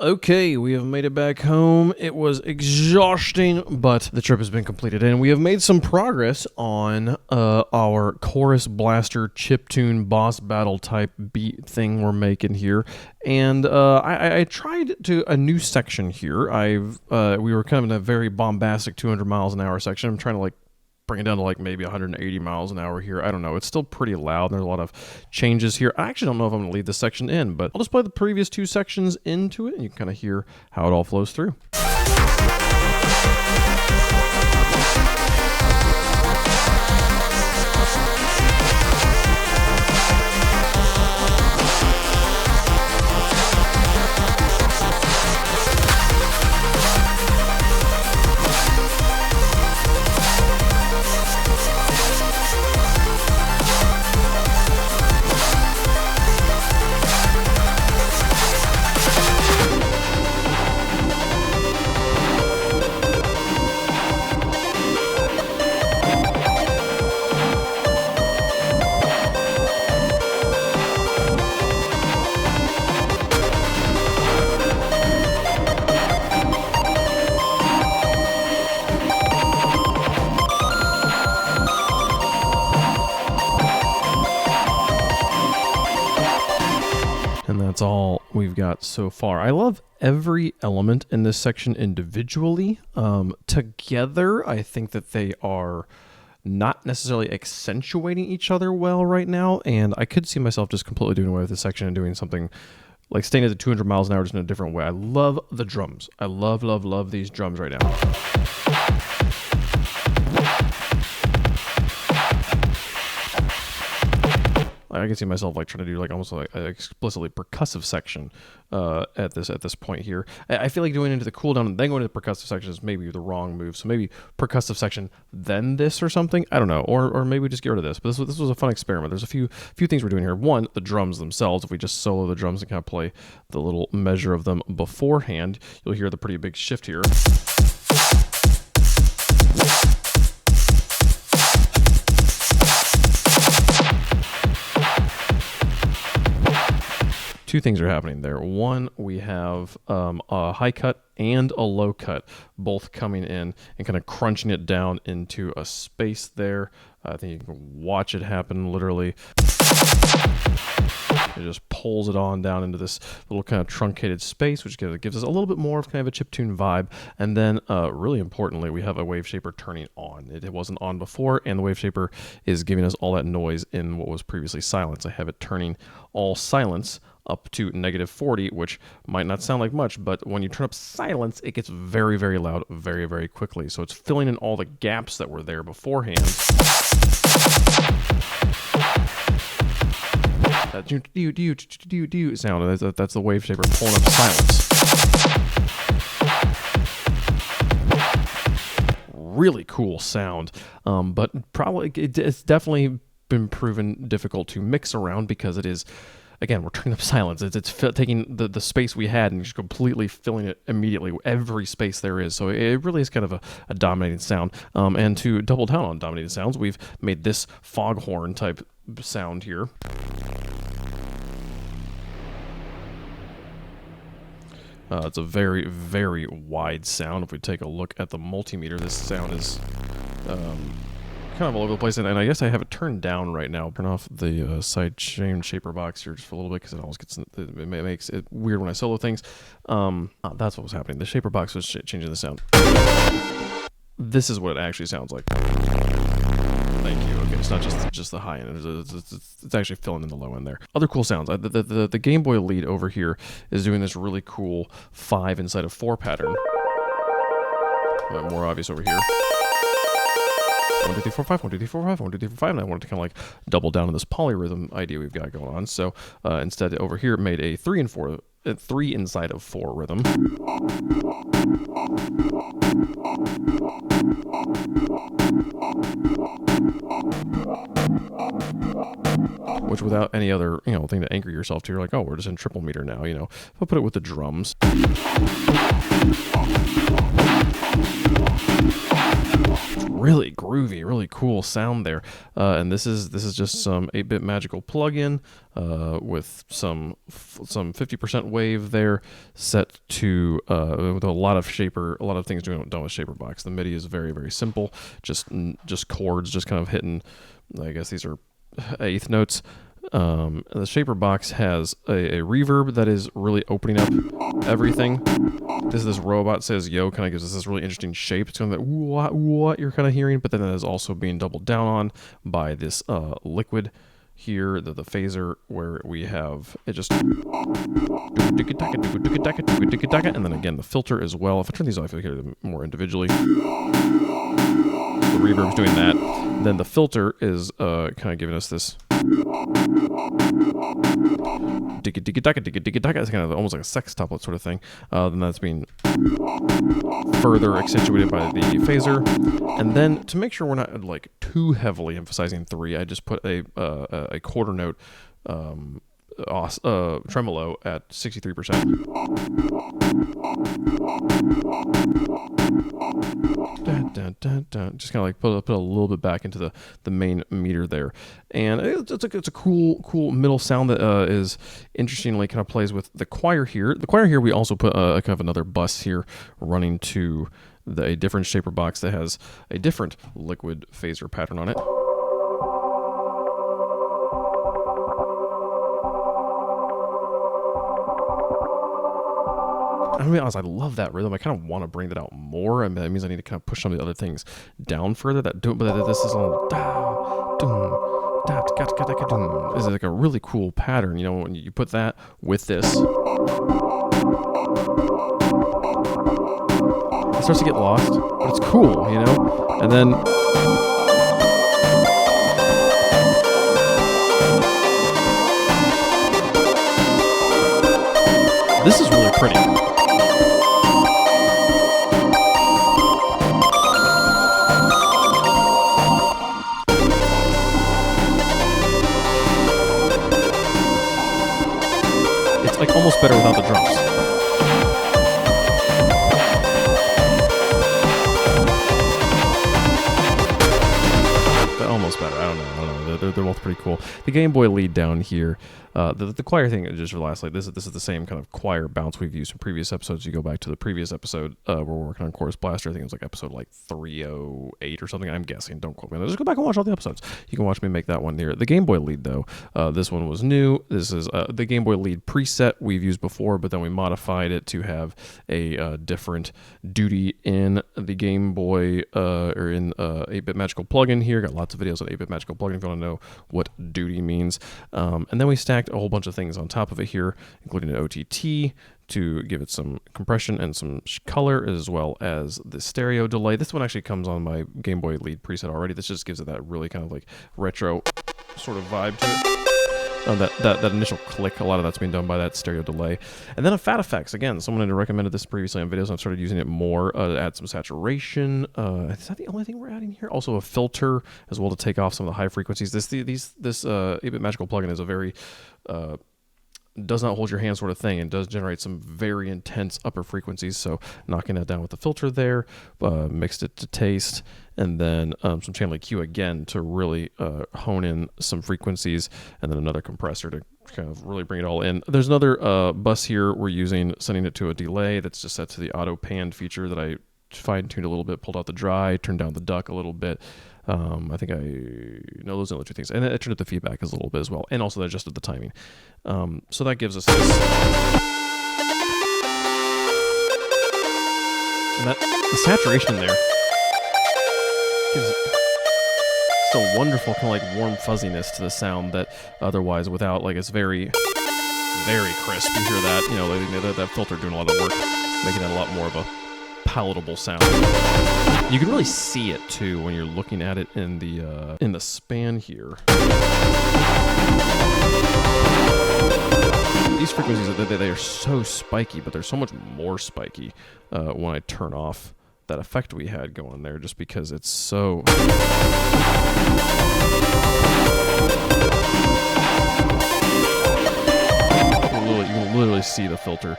Okay, we have made it back home. It was exhausting, but the trip has been completed, and we have made some progress on our Chorus Blaster chiptune boss battle type beat thing we're making here. And I tried a new section here. We were kind of in a very bombastic 200 miles an hour section. I'm trying to bring it down to maybe 180 miles an hour here. I don't know. It's still pretty loud. There's a lot of changes here. I actually don't know if I'm going to leave this section in, but I'll just play the previous two sections into it, and you can kind of hear how it all flows through. And that's all we've got so far. I love every element in this section individually. Together, I think that they are not necessarily accentuating each other well right now, and I could see myself just completely doing away with this section and doing something like staying at the 200 miles an hour just in a different way. I love the drums. I love, love, love these drums right now. I can see myself trying to do almost an explicitly percussive section at this point here. I feel like going into the cooldown and then going to the percussive section is maybe the wrong move. So maybe percussive section then this or something. I don't know. Or maybe just get rid of this. But this was a fun experiment. There's a few things we're doing here. One, the drums themselves. If we just solo the drums and kind of play the little measure of them beforehand, you'll hear the pretty big shift here. Two things are happening there. One, we have a high cut and a low cut both coming in and kind of crunching it down into a space there. I think you can watch it happen literally. It just pulls it on down into this little kind of truncated space, which gives us a little bit more of kind of a chiptune vibe. And then really importantly, we have a wave shaper turning on. It wasn't on before, and the wave shaper is giving us all that noise in what was previously silence. I have it turning all silence up to -40, which might not sound like much, but when you turn up silence, it gets very, very loud very, very quickly. So it's filling in all the gaps that were there beforehand. That do sound, that's the wave shaper pulling up silence. Really cool sound, but probably it's definitely been proven difficult to mix around because it is, again, we're turning up silence. It's taking the space we had and just completely filling it immediately, every space there is. So it really is kind of a dominating sound. And to double down on dominating sounds, we've made this foghorn type sound here. It's a very, very wide sound. If we take a look at the multimeter, this sound is kind of all over the place, and I guess I have it turned down right now. Turn off the side chain shaper box here just for a little bit because it always it makes it weird when I solo things. That's what was happening. The shaper box was changing the sound. This is what it actually sounds like. Thank you. Okay, it's not just the high end. It's actually filling in the low end there. Other cool sounds. The Game Boy lead over here is doing this really cool 5 inside of 4 pattern. More obvious over here. 1, 2, 3, 4, 5, 1, 2, 3, 4, 5, 1, 2, 3, 4, 5, and I wanted to kind of double down on this polyrhythm idea we've got going on. So instead over here it made a 3 inside of 4 rhythm. Which without any other, thing to anchor yourself to, you're like, oh, we're just in triple meter now, I'll put it with the drums. really groovy, really cool sound there. And this is just some 8-bit magical plugin with some 50% wave there, set to with a lot of things done with shaper box. The MIDI is very, very simple, just chords, just kind of hitting. I guess these are eighth notes. The shaper box has a reverb that is really opening up everything. This robot says yo, kind of gives us this really interesting shape. It's kind of like what you're kind of hearing, but then that is also being doubled down on by this liquid here, the phaser, where we have it just and then again the filter as well. If I turn these off, you can hear them more individually. The reverb's doing that. Then the filter is kind of giving us this it's kind of almost like a sextuplet sort of thing. Then that's being further accentuated by the phaser. And then to make sure we're not like too heavily emphasizing 3, I just put a quarter note tremolo at 63%. Just kind of like put a little bit back into the main meter there, and it's a cool middle sound that is interestingly kind of plays with the choir here. The choir here we also put kind of another bus here running to a different shaper box that has a different liquid phaser pattern on it. I mean, I love that rhythm. I kind of want to bring that out more, and that means I need to kind of push some of the other things down further. But this is all is like a really cool pattern. You know, when you put that with this, it starts to get lost, but it's cool, you know. And then this is really pretty. Like almost better without the drums. But almost better. I don't know. They're both pretty cool. The Game Boy lead down here. The choir thing, just for lastly, this is the same kind of choir bounce we've used in previous episodes. You go back to the previous episode where we're working on Chorus Blaster. I think it was like episode like 308 or something. I'm guessing. Don't quote me on that. Just go back and watch all the episodes. You can watch me make that one here. The Game Boy lead, though, this one was new. This is the Game Boy lead preset we've used before, but then we modified it to have a different duty in the Game Boy or in 8-bit Magical plugin here. Got lots of videos on 8-bit Magical plugin if you want to know what duty means. And then we stacked a whole bunch of things on top of it here, including an OTT to give it some compression and some color, as well as the stereo delay. This one actually comes on my Game Boy lead preset already. This just gives it that really kind of like retro sort of vibe to it. That initial click, a lot of that's being done by that stereo delay. And then a Fat Effects. Again, someone had recommended this previously on videos, and I've started using it more to add some saturation. Is that the only thing we're adding here? Also a filter as well to take off some of the high frequencies. This 8-bit Magical plugin is a very does not hold your hand sort of thing, and does generate some very intense upper frequencies. So knocking that down with the filter there, mixed it to taste, and then some channel EQ again to really hone in some frequencies, and then another compressor to kind of really bring it all in. There's another bus here we're using, sending it to a delay that's just set to the auto pan feature that I fine-tuned a little bit, pulled out the dry, turned down the duck a little bit. I think those are the two things. And I turned up the feedback a little bit as well. And also I adjusted the timing. So that gives us this. And the saturation in there gives just a wonderful kind of like warm fuzziness to the sound that otherwise without, like, it's very, very crisp. You hear that, that filter doing a lot of work, making it a lot more of a palatable sound. You can really see it too when you're looking at it in the span here. These frequencies, they are so spiky, but they're so much more spiky when I turn off that effect we had going there, just because it's so. You can literally see the filter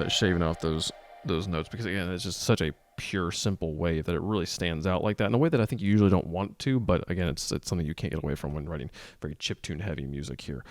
shaving off those notes, because again, it's just such a pure, simple way that it really stands out like that in a way that I think you usually don't want to. But again, it's something you can't get away from when writing very chiptune heavy music here.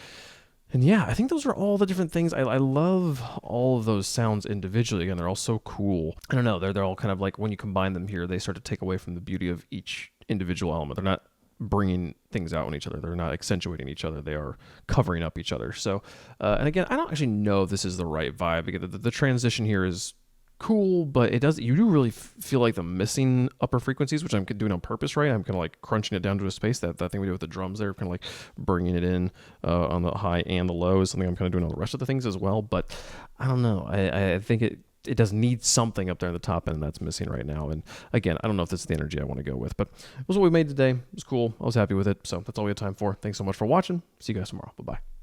And yeah, I think those are all the different things. I love all of those sounds individually. Again, they're all so cool. I don't know. They're all kind of like when you combine them here, they start to take away from the beauty of each individual element. They're not bringing things out in each other. They're not accentuating each other. They are covering up each other. So, and again, I don't actually know if this is the right vibe because the transition here is cool, but you do really feel like the missing upper frequencies, which I'm doing on purpose, right? I'm kind of like crunching it down to a space. That thing we do with the drums there, kind of like bringing it in on the high and the low is something I'm kind of doing on the rest of the things as well. But I don't know. I think it does need something up there in the top end that's missing right now. And again, I don't know if this is the energy I want to go with, but it was what we made today. It was cool. I was happy with it. So that's all we have time for. Thanks so much for watching. See you guys tomorrow. Bye-bye.